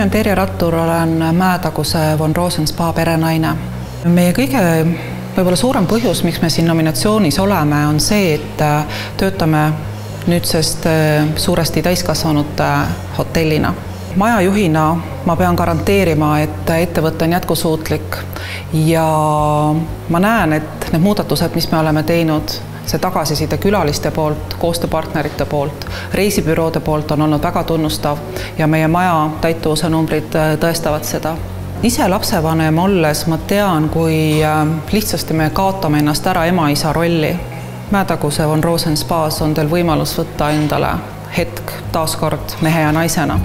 olen Terje Rattur, olen Mäetaguse Von Rosen Spa perenaine. Meie kõige võib-olla suurem põhjus, miks me siin nominatsioonis oleme, on see, et töötame nüüdsest suuresti täiskasvanute hotellina. Majajuhina ma pean garanteerima, et ettevõte on jätkusuutlik ja ma näen, et need muudatused, mis me oleme teinud, see tagasiside külaliste poolt, koostööpartnerite poolt, reisibüroode poolt on olnud väga tunnustav ja meie maja täituvuse numbrid tõestavad seda. Ise lapsevanem olles ma tean, kui lihtsasti me kaotame ennast ära ema-isa rolli. Mäetaguse Von Rosen Spaas on teil võimalus võtta endale hetk taaskord mehe ja naisena.